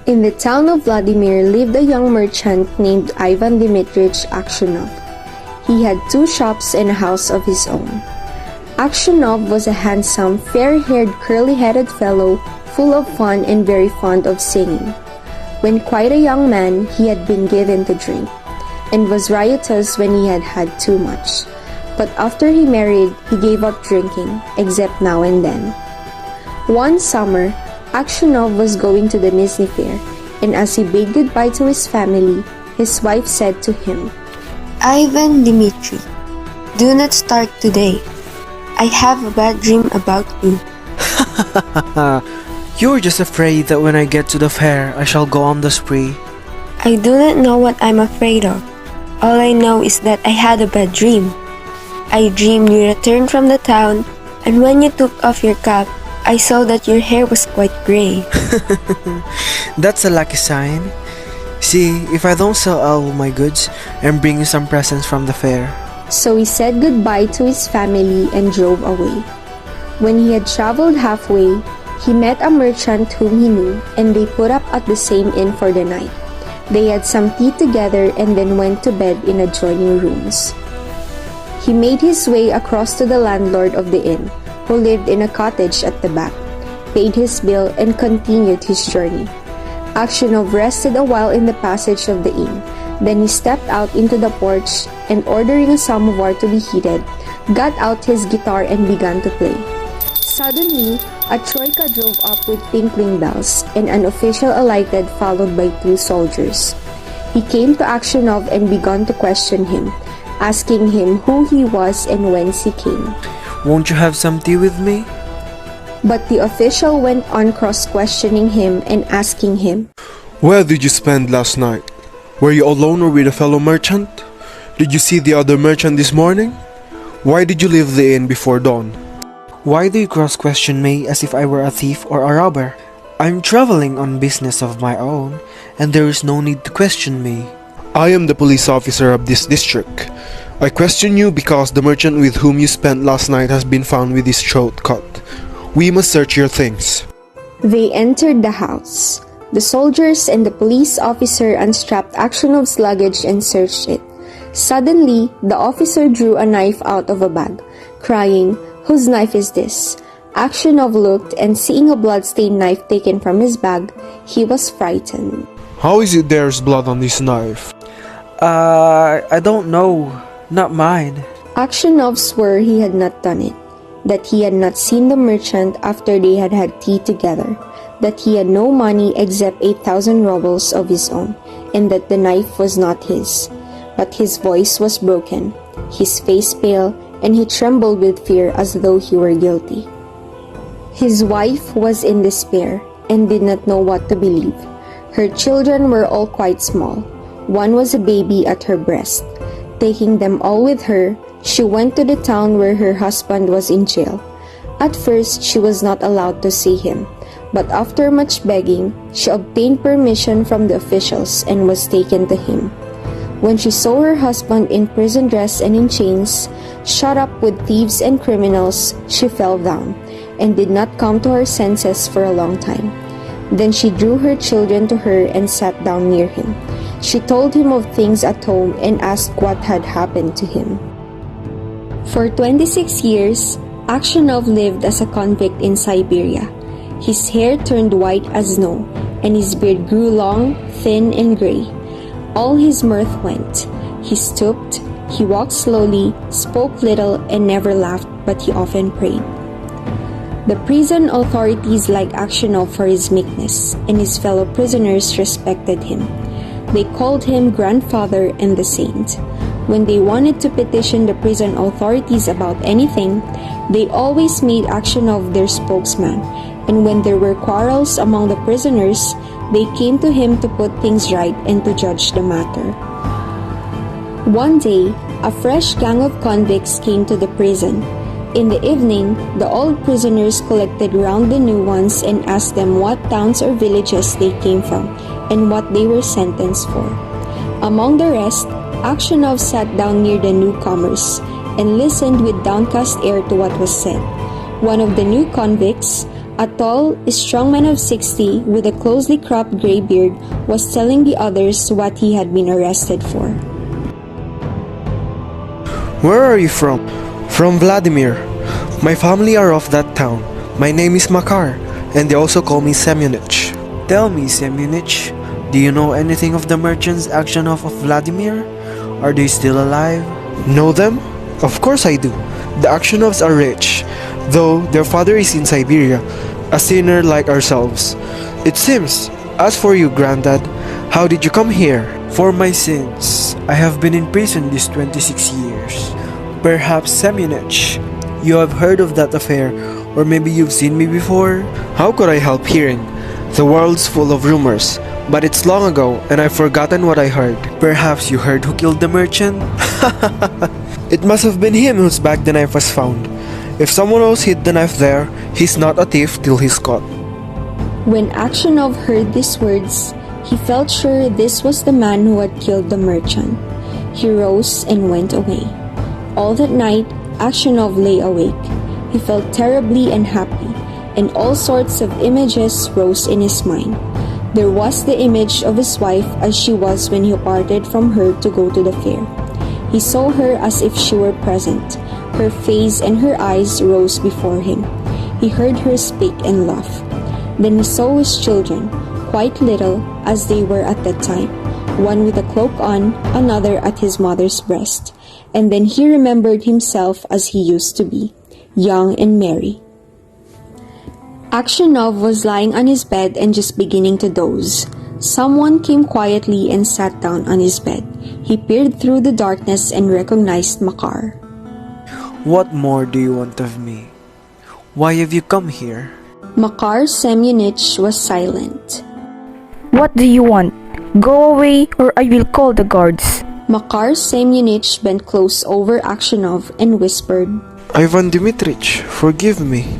In the town of Vladimir lived a young merchant named Ivan Dmitrich Aksionov. He had 2 shops and a house of his own. Aksionov was a handsome, fair-haired, curly-headed fellow, full of fun and very fond of singing. When quite a young man, he had been given to drink, and was riotous when he had had too much. But after he married, he gave up drinking, except now and then. One summer, Aksionov was going to the Nizhny Fair, and as he bade goodbye to his family, his wife said to him, Ivan Dmitri, do not start today. I have a bad dream about you. You're just afraid that when I get to the fair, I shall go on the spree. I do not know what I'm afraid of. All I know is that I had a bad dream. I dreamed you returned from the town, and when you took off your cap, I saw that your hair was quite gray. That's a lucky sign. See, if I don't sell all my goods, and bring you some presents from the fair. So he said goodbye to his family and drove away. When he had traveled halfway, he met a merchant whom he knew, and they put up at the same inn for the night. They had some tea together and then went to bed in adjoining rooms. He made his way across to the landlord of the inn, who lived in a cottage at the back, paid his bill, and continued his journey. Aksionov rested a while in the passage of the inn. Then he stepped out into the porch and, ordering a samovar to be heated, got out his guitar and began to play. Suddenly, a troika drove up with tinkling bells, and an official alighted, followed by 2 soldiers. He came to Aksionov and began to question him, asking him who he was and whence he came. Won't you have some tea with me? But the official went on cross-questioning him and asking him, Where did you spend last night? Were you alone or with a fellow merchant? Did you see the other merchant this morning? Why did you leave the inn before dawn? Why do you cross-question me as if I were a thief or a robber? I'm traveling on business of my own, and there is no need to question me. I am the police officer of this district. I question you because the merchant with whom you spent last night has been found with his throat cut. We must search your things. They entered the house. The soldiers and the police officer unstrapped Aksionov's luggage and searched it. Suddenly, the officer drew a knife out of a bag, crying, Whose knife is this? Aksionov looked, and seeing a blood-stained knife taken from his bag, he was frightened. How is it there's blood on this knife? I don't know. Not mine. Aksionov swore he had not done it, that he had not seen the merchant after they had had tea together, that he had no money except 8,000 rubles of his own, and that the knife was not his. But his voice was broken, his face pale, and he trembled with fear as though he were guilty. His wife was in despair and did not know what to believe. Her children were all quite small. One was a baby at her breast. Taking them all with her, she went to the town where her husband was in jail. At first, she was not allowed to see him, but after much begging, she obtained permission from the officials and was taken to him. When she saw her husband in prison dress and in chains, shut up with thieves and criminals, she fell down and did not come to her senses for a long time. Then she drew her children to her and sat down near him. She told him of things at home and asked what had happened to him. For 26 years, Aksionov lived as a convict in Siberia. His hair turned white as snow, and his beard grew long, thin, and gray. All his mirth went. He stooped, he walked slowly, spoke little, and never laughed, but he often prayed. The prison authorities liked Aksionov for his meekness, and his fellow prisoners respected him. They called him Grandfather and the Saint. When they wanted to petition the prison authorities about anything, they always made Aksionov their spokesman, and when there were quarrels among the prisoners, they came to him to put things right and to judge the matter. One day, a fresh gang of convicts came to the prison. In the evening, the old prisoners collected round the new ones and asked them what towns or villages they came from and what they were sentenced for. Among the rest, Aksionov sat down near the newcomers and listened with downcast air to what was said. One of the new convicts, A tall, strong man of 60 with a closely cropped gray beard was telling the others what he had been arrested for. Where are you from? From Vladimir. My family are of that town. My name is Makar, and they also call me Semyonich. Tell me, Semyonich, do you know anything of the merchants Aksionov of Vladimir? Are they still alive? Know them? Of course I do. The Aksionovs are rich, though their father is in Siberia, a sinner like ourselves. It seems. As for you, Granddad, how did you come here? For my sins, I have been in prison these 26 years. Perhaps, Semyonich, you have heard of that affair, or maybe you've seen me before? How could I help hearing? The world's full of rumors, but it's long ago and I've forgotten what I heard. Perhaps you heard who killed the merchant? It must have been him whose bag the knife was found. If someone else hid the knife there, he's not a thief till he's caught. When Aksionov heard these words, he felt sure this was the man who had killed the merchant. He rose and went away. All that night, Aksionov lay awake. He felt terribly unhappy, and all sorts of images rose in his mind. There was the image of his wife as she was when he parted from her to go to the fair. He saw her as if she were present. Her face and her eyes rose before him. He heard her speak and laugh. Then he saw his children, quite little as they were at that time, one with a cloak on, another at his mother's breast. And then he remembered himself as he used to be, young and merry. Aksionov was lying on his bed and just beginning to doze. Someone came quietly and sat down on his bed. He peered through the darkness and recognized Makar. What more do you want of me? Why have you come here? Makar Semyonich was silent. What do you want? Go away or I will call the guards. Makar Semyonich bent close over Aksionov and whispered, Ivan Dmitrich, forgive me.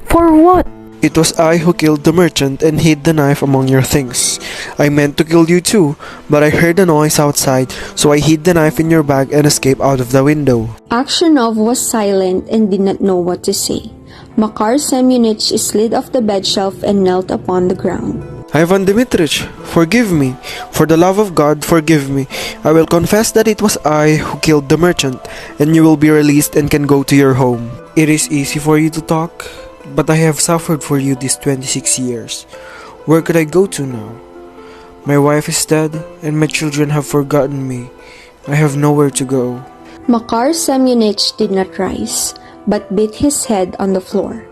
For what? It was I who killed the merchant and hid the knife among your things. I meant to kill you too, but I heard a noise outside, so I hid the knife in your bag and escaped out of the window. Aksionov was silent and did not know what to say. Makar Semyonich slid off the bed shelf and knelt upon the ground. Ivan Dmitrich, forgive me. For the love of God, forgive me. I will confess that it was I who killed the merchant, and you will be released and can go to your home. It is easy for you to talk, but I have suffered for you these 26 years. Where could I go to now? My wife is dead, and my children have forgotten me. I have nowhere to go. Makar Semyonich did not rise, but beat his head on the floor.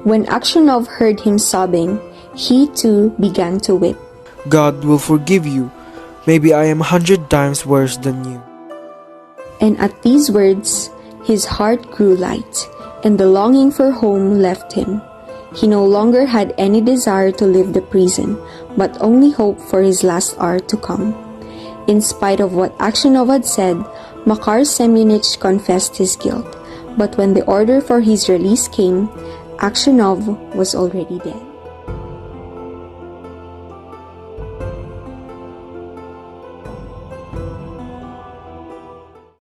When Aksionov heard him sobbing, he too began to weep. God will forgive you. Maybe I am 100 times worse than you. And at these words, his heart grew light, and the longing for home left him. He no longer had any desire to leave the prison, but only hope for his last hour to come. In spite of what Aksionov had said, Makar Semyonich confessed his guilt. But when the order for his release came, Aksionov was already dead.